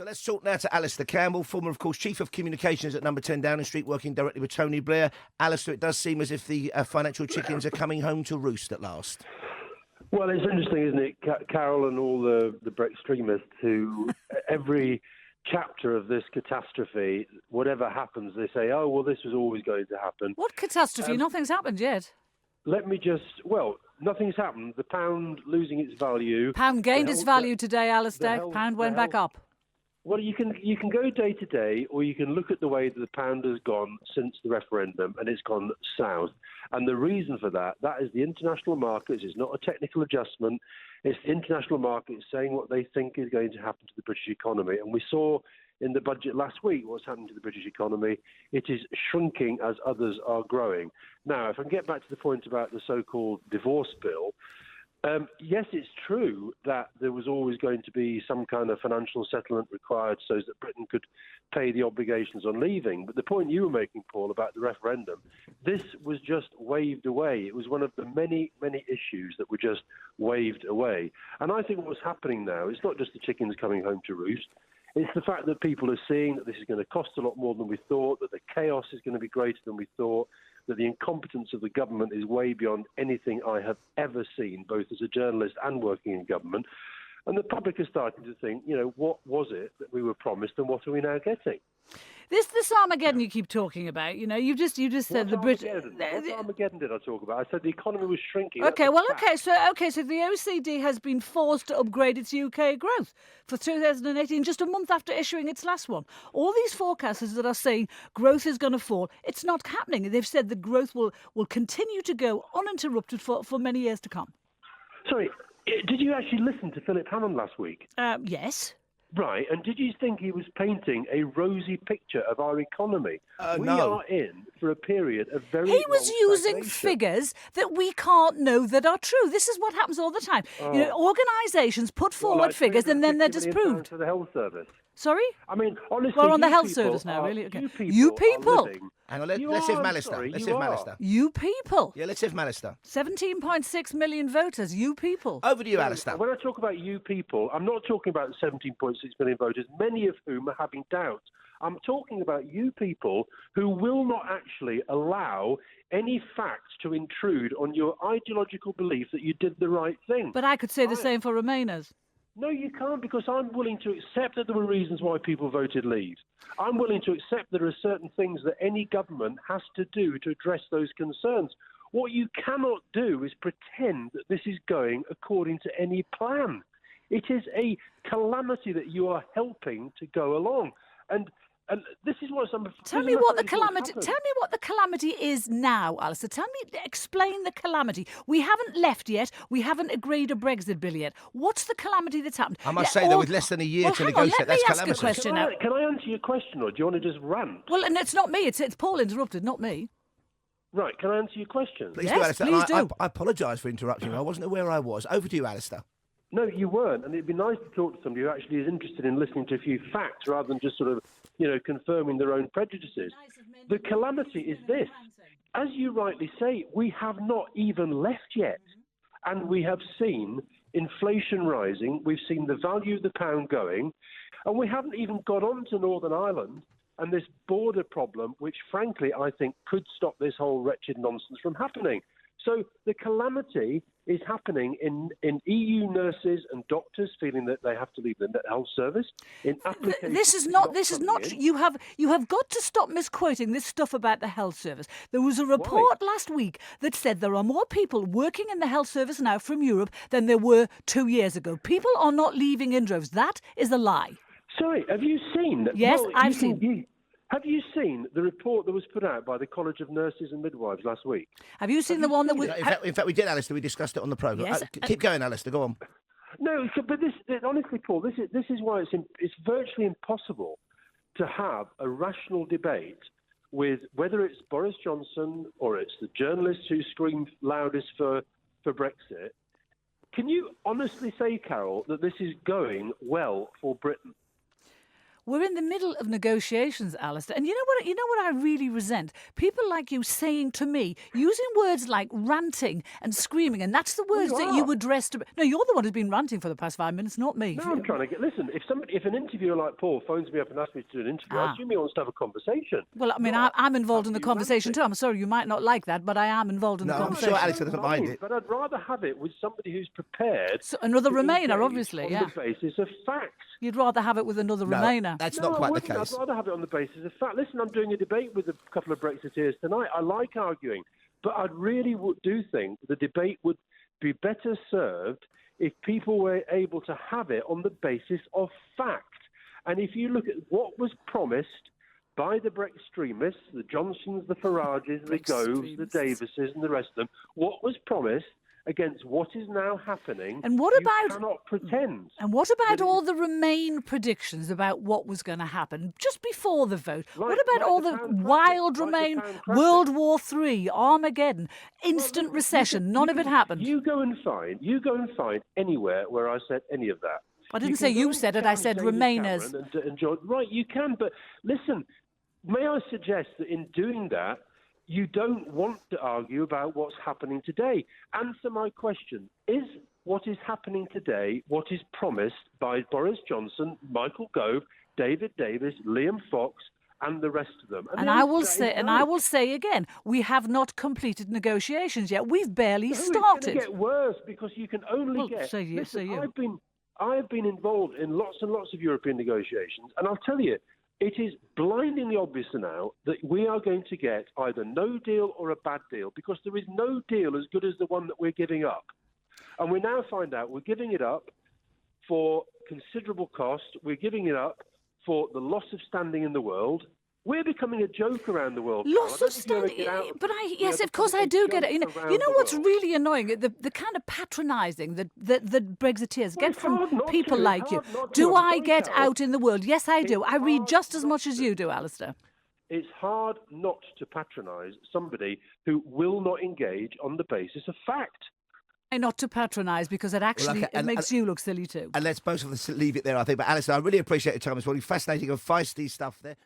So let's talk now to Alastair Campbell, former, of course, Chief of Communications at Number 10 Downing Street, working directly with Tony Blair. Alastair, it does seem as if the financial chickens are coming home to roost at last. Well, it's interesting, isn't it, Carole and all the Brexit extremists who every chapter of this catastrophe, whatever happens, they say, oh, well, this was always going to happen. What catastrophe? Nothing's happened yet. Nothing's happened. The pound losing its value. Pound gained its value today, Alastair. Pound went back up. Well, you can go day to day, or you can look at the way that the pound has gone since the referendum, and it's gone south. And the reason for that is the international markets. It's not a technical adjustment. It's the international markets saying what they think is going to happen to the British economy. And we saw in the budget last week what's happened to the British economy. It is shrinking as others are growing. Now, if I can get back to the point about the so-called divorce bill, yes, it's true that there was always going to be some kind of financial settlement required so that Britain could pay the obligations on leaving. But the point you were making, Paul, about the referendum, this was just waved away. It was one of the many, many issues that were just waved away. And I think what's happening now, it's not just the chickens coming home to roost. It's the fact that people are seeing that this is going to cost a lot more than we thought, that the chaos is going to be greater than we thought, that the incompetence of the government is way beyond anything I have ever seen, both as a journalist and working in government. And the public is starting to think, what was it that we were promised and what are we now getting? This Armageddon you keep talking about, you just said the British. What Armageddon did I talk about? I said the economy was shrinking. Okay, so the OECD has been forced to upgrade its UK growth for 2018, just a month after issuing its last one. All these forecasters that are saying growth is going to fall, it's not happening. They've said the growth will continue to go uninterrupted for many years to come. Sorry, did you actually listen to Philip Hammond last week? Yes. Right, and did you think he was painting a rosy picture of our economy? We no. are in for a period of very He was long using stagnation. figures that we can't know that are true. This is what happens all the time. Organisations put forward figures and then they're disproved. For the health service. Sorry? I mean, honestly, we're on the health people service now, are- really. Okay. You people. Hang on, let's see if Mallister. Let's see if Mallister. You people. Yeah, let's see if Mallister. 17.6 million voters. You people. Over to you, Alastair. When I talk about you people, I'm not talking about the 17.6 million voters, many of whom are having doubts. I'm talking about you people who will not actually allow any facts to intrude on your ideological belief that you did the right thing. But I could say the same for Remainers. No, you can't, because I'm willing to accept that there were reasons why people voted Leave. I'm willing to accept there are certain things that any government has to do to address those concerns. What you cannot do is pretend that this is going according to any plan. It is a calamity that you are helping to go along. And this is what some. Tell me what the calamity is now, Alastair. Explain the calamity. We haven't left yet. We haven't agreed a Brexit bill yet. What's the calamity that's happened? I must say that with less than a year to negotiate, that's calamity. Let me ask a question now. Can I answer your question, or do you want to just rant? Well, and it's not me. It's Paul interrupted, not me. Right, can I answer your question? Please Yes, do, Alastair. please do. I apologise for interrupting you. I wasn't aware I was. Over to you, Alastair. No, you weren't, and it'd be nice to talk to somebody who actually is interested in listening to a few facts rather than just sort of, confirming their own prejudices. The calamity is this. As you rightly say, we have not even left yet, and we have seen inflation rising, we've seen the value of the pound going, and we haven't even got on to Northern Ireland and this border problem, which frankly I think could stop this whole wretched nonsense from happening. So the calamity is happening in EU nurses and doctors feeling that they have to leave the health service. This is not. You have got to stop misquoting this stuff about the health service. There was a report last week that said there are more people working in the health service now from Europe than there were 2 years ago. People are not leaving in droves. That is a lie. Sorry, have you seen? Yes, I've seen. Have you seen the report that was put out by the College of Nurses and Midwives last week? Have you seen the one that was... In fact, we did, Alastair. We discussed it on the programme. Yes, Keep going, Alastair. Go on. No, but honestly, Paul, this is why it's virtually impossible to have a rational debate with whether it's Boris Johnson or it's the journalists who scream loudest for Brexit. Can you honestly say, Carole, that this is going well for Britain? We're in the middle of negotiations, Alastair. And you know what I really resent? People like you saying to me, using words like ranting and screaming, and that's the words that you address to me. No, you're the one who's been ranting for the past 5 minutes, not me. No, I'm trying to get. Listen, if an interviewer like Paul phones me up and asks me to do an interview, I assume he wants to have a conversation. Well, I mean, I'm involved in the conversation too. I'm sorry, you might not like that, but I am involved in the conversation. I'm sure Alistair doesn't mind it. But I'd rather have it with somebody who's prepared. So another to Remainer, engage obviously, on yeah. the basis of facts. You'd rather have it with another Remainer. That's No, not I quite the wouldn't. case. I'd rather have it on the basis of fact. Listen, I'm doing a debate with a couple of Brexiteers tonight. I like arguing, but I really do think the debate would be better served if people were able to have it on the basis of fact. And if you look at what was promised by the Brexit extremists, the Johnsons, the Farages, the Goves, the Davises, and the rest of them, what was promised against what is now happening, and what you about cannot pretend. And what about all the Remain predictions about what was going to happen just before the vote? What about all the wild Remain, World War III, Armageddon, instant recession? None of it happened. You go and find anywhere where I said any of that. I didn't say you said it. I said Remainers. Right, you can, but listen. May I suggest that in doing that, you don't want to argue about what's happening today. Answer my question. Is what is happening today what is promised by Boris Johnson, Michael Gove, David Davis, Liam Fox, and the rest of them? And I will say again, we have not completed negotiations yet. We've barely started. It's going to get worse because you can only get. I have been involved in lots and lots of European negotiations, and I'll tell you, it is blindingly obvious now that we are going to get either no deal or a bad deal, because there is no deal as good as the one that we're giving up. And we now find out we're giving it up for considerable cost. We're giving it up for the loss of standing in the world. We're becoming a joke around the world. Loss of standing, but yes, of course I do get it. You know what's really annoying? The kind of patronising that Brexiteers get from people like you. Do I get out in the world? Yes, I do. I read just as much as you do, Alastair. It's hard not to patronise somebody who will not engage on the basis of fact. Not to patronise, because it actually makes you look silly too. And let's both of us leave it there, I think. But Alistair, I really appreciate your time this morning. Fascinating and feisty stuff there.